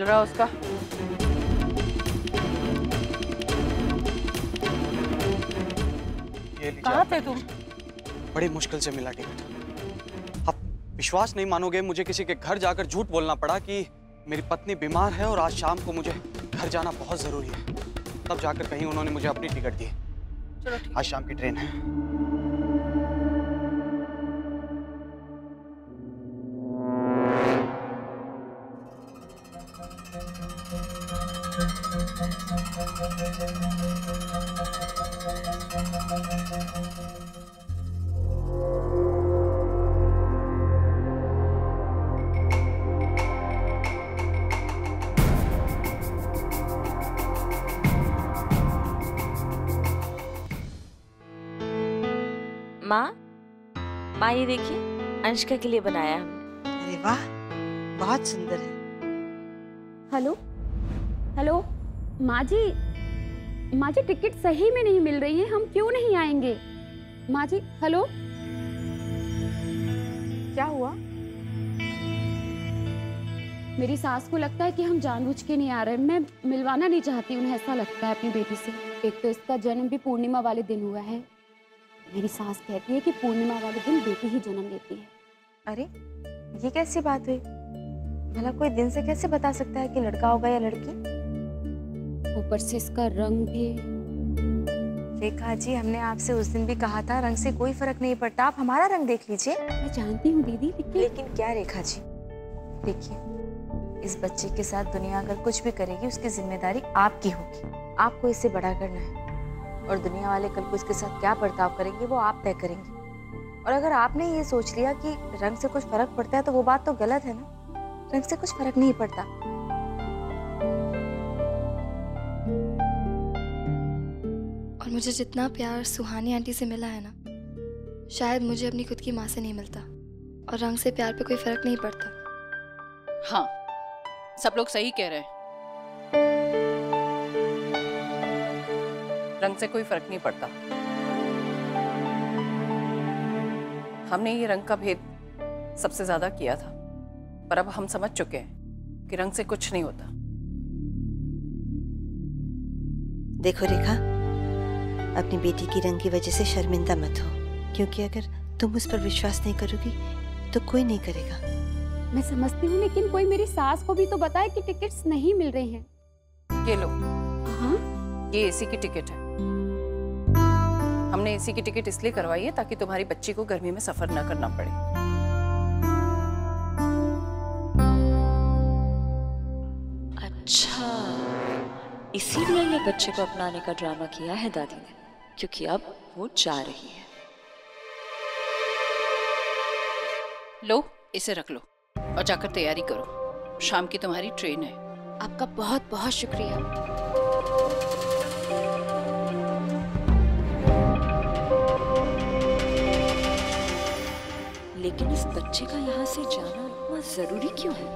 मिल रहा उसका। ये लीजिए। कहाँ थे तुम? बड़ी मुश्किल से मिला टिकट। आप विश्वास नहीं मानोगे, मुझे किसी के घर जाकर झूठ बोलना पड़ा कि मेरी पत्नी बीमार है और आज शाम को मुझे घर जाना बहुत जरूरी है। तब जाकर कहीं उन्होंने मुझे अपनी टिकट दी। चलो ठीक। आज शाम की ट्रेन है। माँ ये देखिए, अंशिका के लिए बनाया हमने। अरे वाह, बहुत सुंदर है। हेलो हेलो, माँ जी टिकट सही में नहीं मिल रही है, हम क्यों नहीं आएंगे? माँ जी हेलो, क्या हुआ? मेरी सास को लगता है कि हम जानबूझ के नहीं आ रहे। मैं मिलवाना नहीं चाहती उन्हें, ऐसा लगता है अपनी बेटी से। एक तो इसका जन्म भी पूर्णिमा वाले दिन हुआ है। मेरी सास कहती है कि पूर्णिमा वाले दिन बेटी ही जन्म लेती है। अरे ये कैसी बात हुई? भला कोई दिन से कैसे बता सकता है कि लड़का होगा या लड़की? ऊपर से इसका रंग भी। रेखा जी, हमने आपसे उस दिन भी कहा था रंग से कोई फर्क नहीं पड़ता, आप हमारा रंग देख लीजिए। मैं जानती हूँ दीदी, लेकिन क्या रेखा जी, देखिए इस बच्चे के साथ दुनिया अगर कुछ भी करेगी उसकी जिम्मेदारी आपकी होगी। आपको इसे बड़ा करना है और दुनिया वाले कल को इसके साथ क्या बर्ताव करेंगे वो आप तय करेंगे। और अगर आपने ये सोच लिया कि रंग से कुछ फर्क पड़ता है तो वो बात तो गलत है ना। रंग से कुछ फर्क नहीं पड़ता। और मुझे जितना प्यार सुहानी आंटी से मिला है ना, शायद मुझे अपनी खुद की माँ से नहीं मिलता। और रंग से प्यार पे कोई फर्क नहीं पड़ता। हाँ, सब लोग सही कह रहे हैं। रंग से कोई फर्क नहीं पड़ता। हमने ये रंग का भेद सबसे ज्यादा किया था, पर अब हम समझ चुके हैं कि रंग से कुछ नहीं होता। देखो रेखा, अपनी बेटी की रंग की वजह से शर्मिंदा मत हो, क्योंकि अगर तुम उस पर विश्वास नहीं करोगी तो कोई नहीं करेगा। मैं समझती हूँ, लेकिन कोई मेरी सास को भी तो बताए कि टिकट्स नहीं मिल रहे हैं। ये लो। हाँ? ये एसी की टिकट है। हमने एसी की टिकट इसलिए करवाई है ताकि तुम्हारी बच्ची को गर्मी में सफर न करना पड़े। अच्छा, इसीलिए ये बच्चे को अपनाने का ड्रामा किया है दादी ने, क्योंकि अब वो जा रही है। लो, इसे रख लो और जाकर तैयारी करो। शाम की तुम्हारी ट्रेन है। आपका बहुत बहुत शुक्रिया। लेकिन इस बच्चे का यहाँ से जाना इतना जरूरी क्यों है?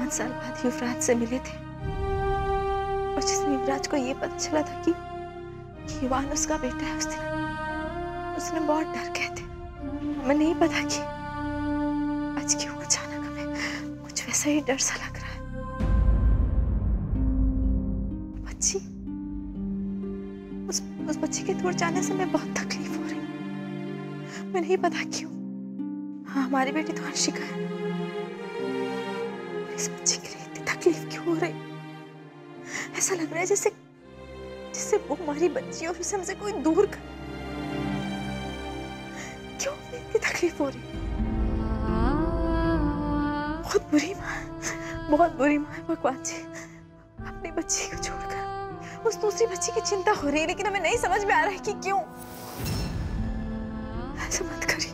साल बाद युवराज से मिले थे और जिसमें युवराज को ये पता चला था कि युवान उसका बेटा है, उस दिन उसने बहुत डर गए थे। हमें नहीं पता कि आज क्यों अचानक हमें कुछ वैसा ही डर सा लग रहा है। बच्ची, उस बच्ची के दूर जाने से मैं बहुत तकलीफ हो रही। मैं नहीं पता क्यों। हाँ, हमारी बेटी तो अंशिका है, इस बच्चे के लिए इतनी तकलीफ क्यों हो रही? ऐसा लग रहा है जैसे वो हमारी बच्ची और उसे हमसे कोई दूर कर। क्यों इतनी तकलीफ हो रही? बहुत बुरी बहुत बुरी माँ है भगवान जी। अपनी बच्ची को छोड़कर उस दूसरी बच्ची की चिंता हो रही है, लेकिन हमें नहीं समझ में आ रहा है कि क्यों। ऐसा मत करिए,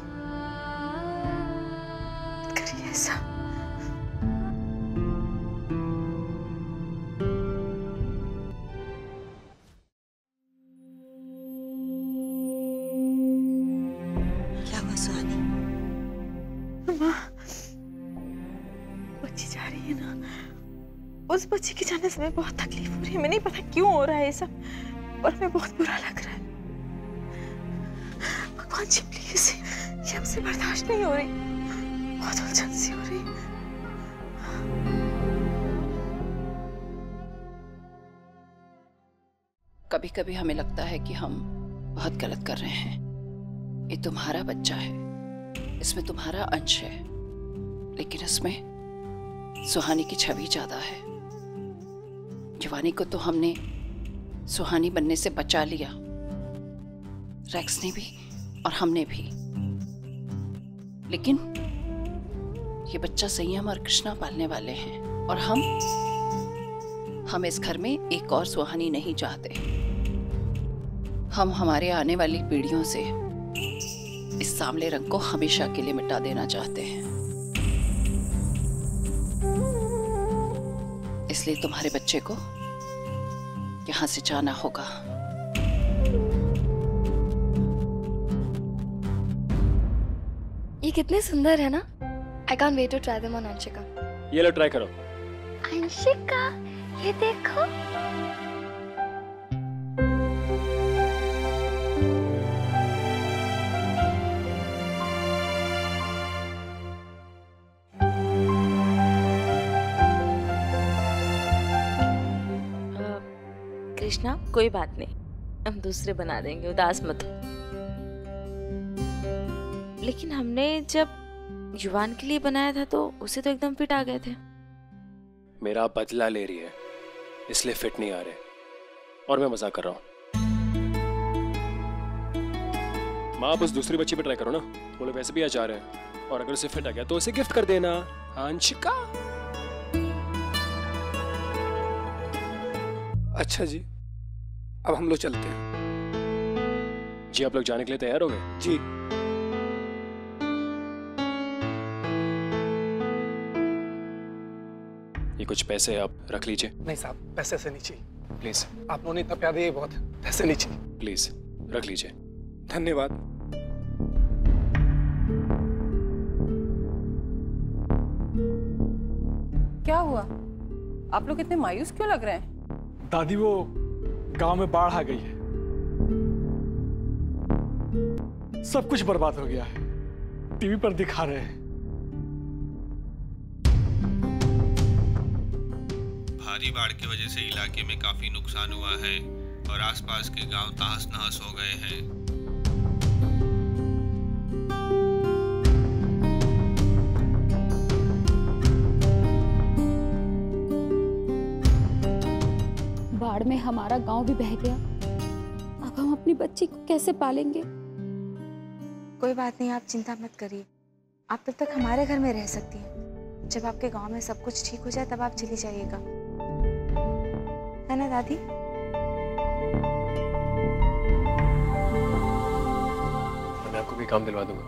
मत करिए ऐसा। क्या हुआ सुहानी? माँ, बच्ची जा रही है ना, उस बच्ची के जाने से हमें बहुत तकलीफ हो रही है। हमें नहीं पता क्यों हो रहा है ये सब, और हमें बहुत बुरा लग रहा है। भगवान जी प्लीज, ये हमसे बर्दाश्त नहीं हो रही, बहुत उलझन सी हो रही है। कभी कभी हमें लगता है कि हम बहुत गलत कर रहे हैं। ये तुम्हारा बच्चा है, इसमें तुम्हारा अंश है, लेकिन इसमें सुहानी की छवि ज्यादा है। शिवानी को तो हमने सुहानी बनने से बचा लिया, रेक्स ने भी और हमने भी, लेकिन ये बच्चा संयम और कृष्णा पालने वाले हैं, और हम इस घर में एक और सुहानी नहीं चाहते। हम हमारे आने वाली पीढ़ियों से इस सांवले रंग को हमेशा के लिए मिटा देना चाहते हैं। इसलिए तुम्हारे बच्चे को यहां से जाना होगा। ये कितने सुंदर है ना। I can't wait to try them on Anshika. ये लो, ट्राई करो। अंशिका, ये देखो। कृष्णा, कोई बात नहीं, हम दूसरे बना देंगे, उदास मत हो। लेकिन हमने जब युवान के लिए बनाया था तो उसे तो एकदम फिट आ गए थे। मेरा बदला ले रही है, इसलिए फिट नहीं आ रहे, और मैं मजाक कर रहा हूँ। माँ, आप उस दूसरी बच्ची पे ट्राई करो ना, वो लोग वैसे भी आ जा रहे हैं, और अगर उसे फिट आ गया तो उसे गिफ्ट कर देना। अंशिका। अच्छा जी, अब हम लोग चलते हैं। जी, आप लोग जाने के लिए तैयार हो गए? जी। ये कुछ पैसे आप रख लीजिए। नहीं साहब, पैसे से नहीं चाहिए प्लीज। आप लोगों ने इतना प्यार दिया, बहुत पैसे नहीं चाहिए। प्लीज रख लीजिए। धन्यवाद। क्या हुआ? आप लोग इतने मायूस क्यों लग रहे हैं? दादी, वो गांव में बाढ़ आ गई है, सब कुछ बर्बाद हो गया है। टीवी पर दिखा रहे हैं। भारी बाढ़ की वजह से इलाके में काफी नुकसान हुआ है और आसपास के गांव तहस नहस हो गए हैं। बाढ़ में हमारा गांव भी बह गया। अब हम अपनी बच्ची को कैसे पालेंगे? कोई बात नहीं, आप चिंता मत करिए। आप तब तक हमारे घर में रह सकती हैं। जब आपके गांव में सब कुछ ठीक हो जाए तब आप चली जाइएगा, है ना दादी? मैं आपको भी काम दिलवा दूंगा,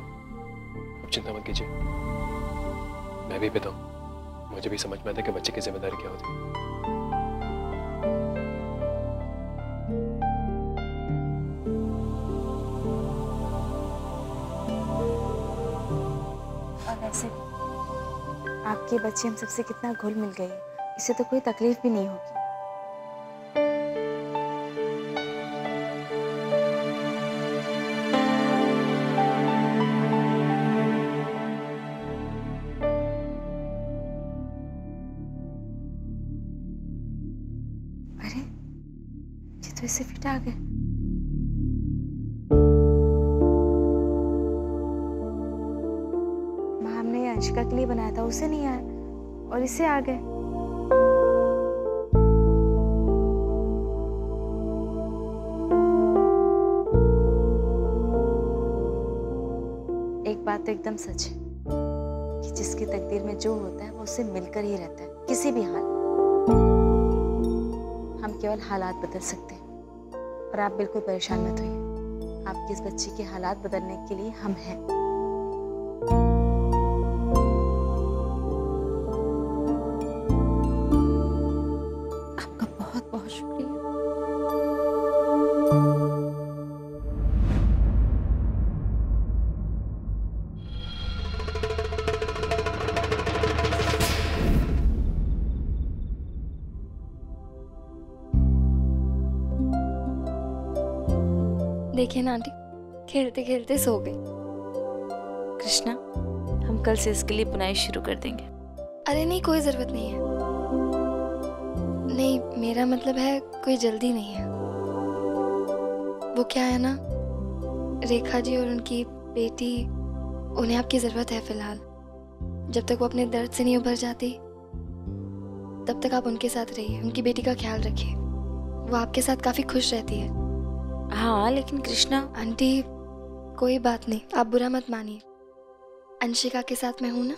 आप चिंता मत कीजिए। मैं भी पिता हूँ, मुझे भी समझ में आता है कि बच्चे की जिम्मेदारी क्या होती है। वैसे आपके बच्चे हम सबसे कितना घुल मिल गए, इससे तो कोई तकलीफ भी नहीं होगी। अरे, ये तो इससे फिट आ गए। अंशिका के लिए बनाया था, उसे नहीं आया और इसे आ गए। एक बात तो एकदम सच है कि जिस जिसकी तकदीर में जो होता है वो उससे मिलकर ही रहता है, किसी भी हाल। हम केवल हालात बदल सकते हैं और आप बिल्कुल परेशान मत होइए। आपकी इस बच्ची के हालात बदलने के लिए हम हैं। आपका बहुत बहुत शुक्रिया। देखिए ना आंटी, खेलते खेलते सो गई। कृष्णा, हम कल से इसके लिए बुनाई शुरू कर देंगे। अरे नहीं, कोई ज़रूरत नहीं है। नहीं, मेरा मतलब है कोई जल्दी नहीं है। वो क्या है ना, रेखा जी और उनकी बेटी, उन्हें आपकी ज़रूरत है फ़िलहाल। जब तक वो अपने दर्द से नहीं उभर जाती तब तक आप उनके साथ रहिए, उनकी बेटी का ख्याल रखिए। वो आपके साथ काफ़ी खुश रहती है। हाँ, लेकिन कृष्णा आंटी, कोई बात नहीं, आप बुरा मत मानिए। अंशिका के साथ मैं हूँ ना।